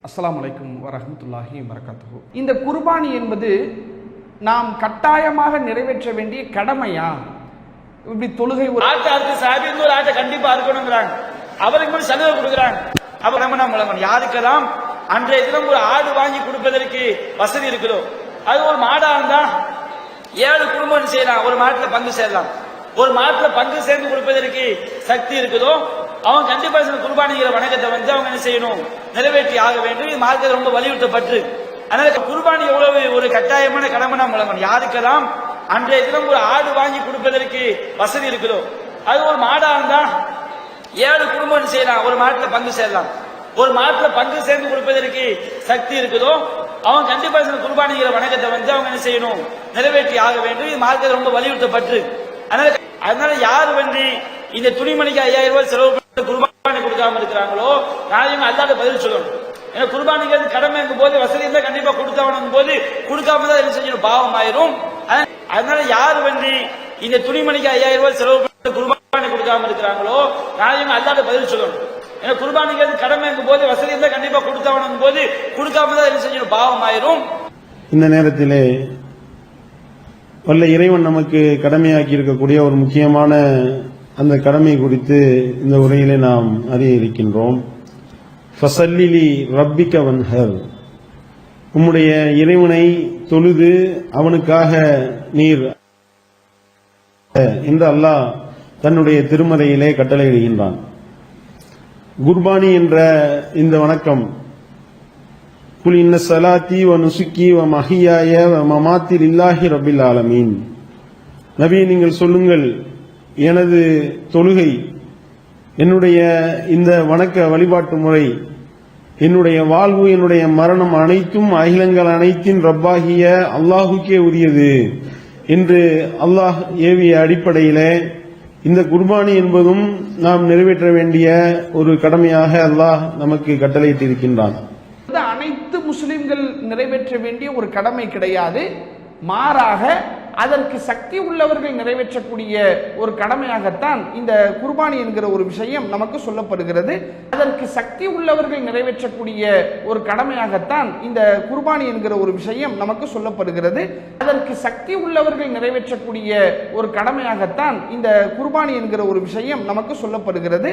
அஸ்ஸலாமு அலைக்கும் வரஹ்மத்துல்லாஹி வபரகாத்துஹு. இந்த குர்பானி என்பது நாம் கட்டாயமாக நிறைவேற்ற வேண்டிய கடமையா? இப்படி தொழுகை ஒரு ஆட்டை கண்டிப்பா இருக்கணுங்கிறாங்க. அவருக்கு மட்டும் சலுகை கொடுக்குறாங்க. அவர் யாருக்கெல்லாம் அன்றைய தினம் ஒரு ஆடு வாங்கி கொடுப்பதற்கு வசதி இருக்குதோ, அது ஒரு மாடா இருந்தா 7 குடும்பம் செய்யலாம். ஒரு மாட்டுல பங்கு சேரலாம். ஒரு மாட்டுல பங்கு சேர்ந்து கொடுப்பதற்கு சக்தி இருக்குதோ, அவங்க கண்டிப்பா குர்பானிங்கிற வணக்கத்தை அவங்க என்ன செய்யணும், நிறைவேற்றி ஆக வேண்டும். இது மார்க்கத்தில் ரொம்ப வலியுறுத்தப்பட்டு, அதனால குர்பானி எவ்வளவு ஒரு கட்டாயமான கடமை நாம் வழங்கணும். யாருக்கெல்லாம் அன்றைய தினம் ஒரு ஆடு வாங்கி கொடுப்பதற்கு வசதி இருக்குதோ, அது ஒரு மாடா இருந்தா 7 குடும்பம் செய்யலாம். ஒரு மாட்டுல பங்கு சேரலாம். ஒரு மாட்டுல பங்கு சேர்ந்து கொடுப்பதற்கு சக்தி இருக்குதோ, அவங்க கண்டிப்பா குர்பானிங்கிற வணக்கத்தை அவங்க என்ன செய்யணும், நிறைவேற்றி ஆக வேண்டும். இது மார்க்கத்தில் ரொம்ப வலியுறுத்தப்பட்டு, அதனால யார் இந்த துணிமணிக்கு 5000 ரூபாய் செலவு பண்ணி குர்பானி கொடுக்காம இருக்கிறாங்களோ, நாளைக்கு அல்லாஹ்ட்ட பதில் சொல்லணும். ஏன்னா குர்பானிங்கிறது கடமை இருக்கும் போது, வசதி இருந்தா கண்டிப்பா கொடுத்தவனும் போது கொடுக்காம தான் என்ன செஞ்சணும், பாவம் ஆயிரும். அதனால யார் இந்த துணிமணிக்கு 5000 ரூபாய் செலவு பண்ணி குர்பானி கொடுக்காம இருக்கிறாங்களோ, நாளைக்கு அல்லாஹ்ட்ட பதில் சொல்லணும். ஏன்னா குர்பானிங்கிறது கடமை இருக்கும் போது, வசதி இருந்தா கண்டிப்பா கொடுத்தவனும் போது கொடுக்காம தான் என்ன செஞ்சணும், பாவம் ஆயிரும். இந்த நேரத்திலே வல்ல இறைவன் நமக்கு கடமையாக்கி இருக்கக்கூடிய ஒரு முக்கியமான அந்த கடமை குறித்து இந்த உரையிலே நாம் அறிய இருக்கின்றோம். ஃபஸல்லிலி ரப்பிக வன்ஹர், உம்முடைய இறைவனை தொழுது அவனுக்காக நீர் என்று அல்லாஹ் தன்னுடைய திருமறையிலே கட்டளையிடுகின்றான். குர்பானி என்ற இந்த வணக்கம், குல் இன்ன ஸலாத்தி வ நுசுக்கி வ மஹியாய வ மமாத்தி லில்லாஹி ரப்பில் ஆலமீன். நபியே, நீங்கள் சொல்லுங்கள், எனது தொழுகை, என்னுடைய இந்த வணக்க வழிபாட்டு முறை, என்னுடைய வாழ்வு, என்னுடைய மரணம் அனைத்தும் அகிலங்கள் அனைத்தின் ரப்பாகிய அல்லாஹுக்கே உரியது என்று அல்லாஹ் ஏவிய அடிப்படையிலே இந்த குர்பானி என்பதும் நாம் நிறைவேற்ற வேண்டிய ஒரு கடமையாக அல்லாஹ் நமக்கு கட்டளையிட்டிருக்கின்றான். அனைத்து முஸ்லிம்கள் நிறைவேற்ற வேண்டிய ஒரு கடமை கிடையாது. மாறாக அதற்கு சக்தி உள்ளவர்கள் நிறைவேற்றக்கூடிய ஒரு கடமையாகத்தான் இந்த குர்பானி என்கிற ஒரு விஷயம் நமக்கு சொல்லப்படுகிறது. அதற்கு சக்தி உள்ளவர்கள் நிறைவேற்றக்கூடிய ஒரு கடமையாகத்தான் இந்த குர்பானி என்கிற ஒரு விஷயம் நமக்கு சொல்லப்படுகிறது. அதற்கு சக்தி உள்ளவர்கள் நிறைவேற்றக்கூடிய ஒரு கடமையாகத்தான் இந்த குர்பானி என்கிற ஒரு விஷயம் நமக்கு சொல்லப்படுகிறது.